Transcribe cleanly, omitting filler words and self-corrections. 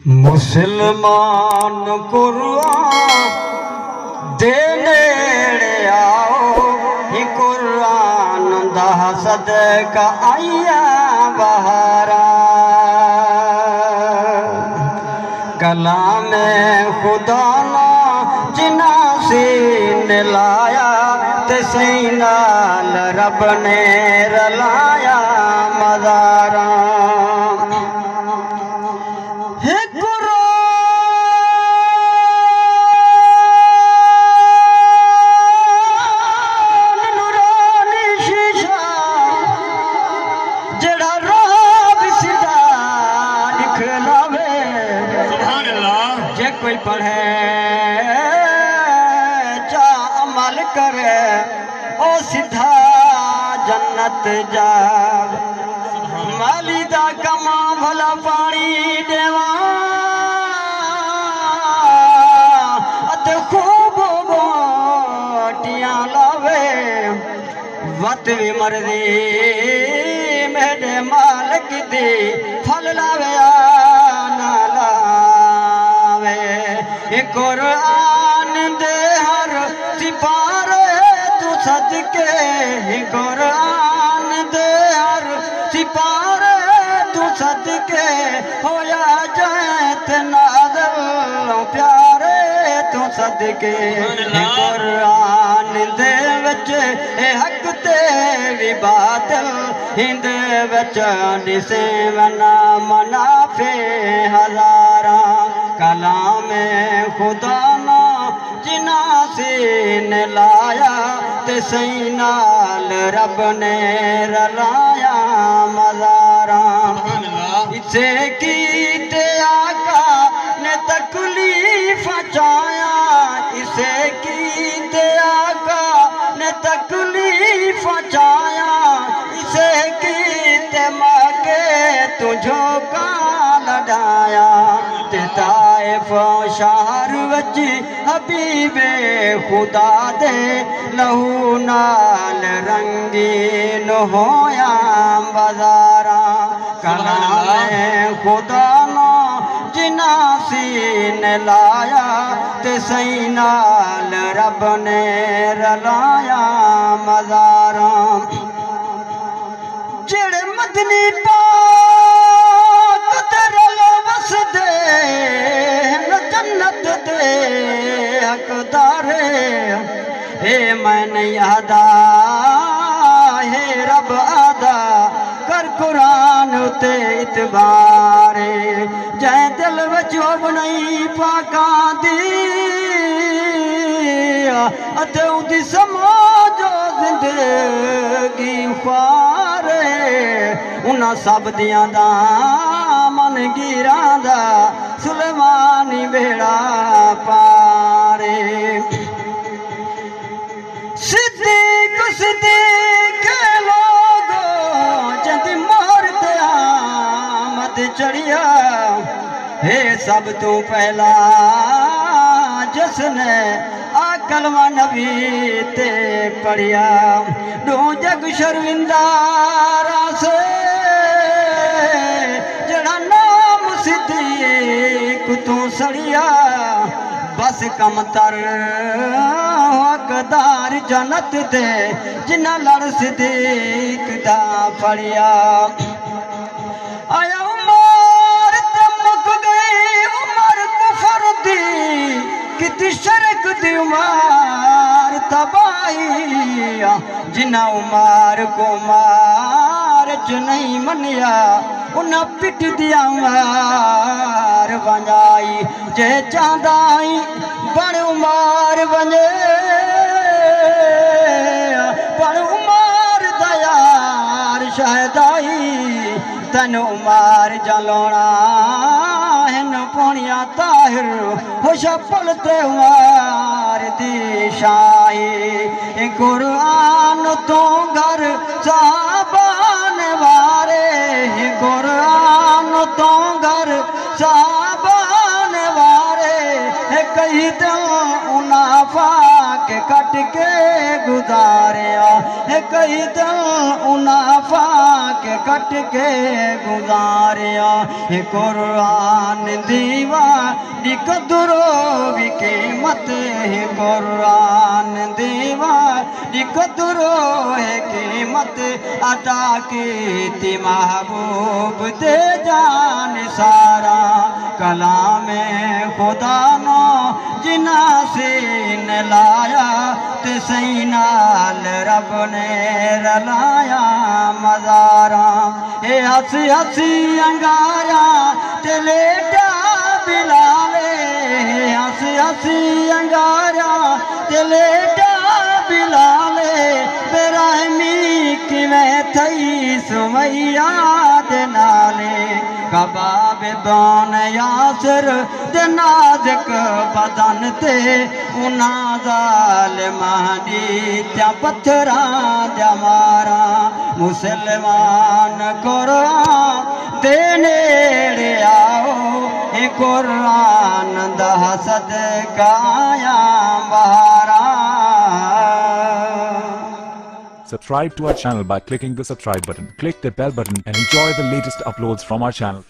मुसलमान कुरान दे नेड़े आओ ही कुरान दा सदका आया बहारा। कलाम खुदा ना जिना सीने लाया ते सही नाल रब ने रलाया मज़ारा। कोई पढ़े चा अमल करे ओ सीधा जन्नत जा। माली दा कमा भला पानी देवा अते खूब बोटियां लावे वत भी मर्जी मेरे मालिक दी फल लावे ना लावे। कुरान दे हर सिपारे तू सदके कुरान दे हर सिपारे तू सदके होया जाए ते नाज़िल प्यारे तू सदके। कुरान दे विच हक ते भी बातिल हिंदे विच दिसे वना मनाफे हज़ारा। कलाम खुदा ना जिना सीने लाया ते सही नाल रब ने रलाया मज़ारा। इसे कीते आका ने तकलीफ चाया इसे कीते आका ने तकलीफ चाया इसे कीते माके तुझो का लड़ाया। ताइफ शहर वच हबीबे खुदा दे लहू नाल रंगीन होया बाज़ारा। कलाम खुदा ना जिना सीने लाया ते सही नाल रब ने रलाया मज़ारा। जेड़े मदनी जन्नत दे हकदारे हे मन यादा हे रब आदा कर कुरान ते इतबारे। जै दिल विच नहीं पाका दी अते उदी समाजो जिंदगी ख्वारे उन्हां सब दियां दा मन गिरा दा सुलेमानी बेड़ा पारे। सिद्दीक सिद्दीक लोगो जद मोहर ते आमद चढ़िया हे सब तू पहला जिसने कलमा नबी ते पढ़िया। दो जग शर्मिंदारा से जड़ा नाम सिद्दीक तू सड़िया बस कम तर हकदार जन्नत दे जिन्ना लड़ सिद्दीक दा फड़िया। आया उमर ते मुक गई उमर कुफर दी किती शरक दी उमर तबाही जिन्ना उमर को मार च नहीं मनिया उन्हें पिट दिया उमर बंजाई। जे चांदाई बड़ उमर बने बड़ उमर दयार शहदाई तन उमर जलोना हिन पुणिया ताहिर होश पलते उमर दी शाही। कुरान तो घर साबान वारे कुरान तो घर साबान वारे कही दिल उनाफा के कट के गुजारिया है कई दिल उनाफा के कट के गुजारिया है कुरान दीवानी कदरो भी कीमत है कुरान दीवानी कदरो है कीमत अदा की थी महबूब दे जान सारा कलाम खुदा नो जिना से न लाया ते सही नाल रब ने रलाया मज़ारा हे हसी हसी अंगारा ते लेटा बिलाले हसी हसी अंगारा ते लेटा बिलाले बेरहमी किवें थई सुमैया दे नाले कबाब बान यासर दे नाज़ुक बदन ते उना ज़ालिमां दी त्या पत्थरां दा मारा मुसलमान कुरान दे नेड़े आओ ए कुरान दा सदका आया बहारा। Subscribe to our channel by clicking the subscribe button. Click the bell button and enjoy the latest uploads from our channel.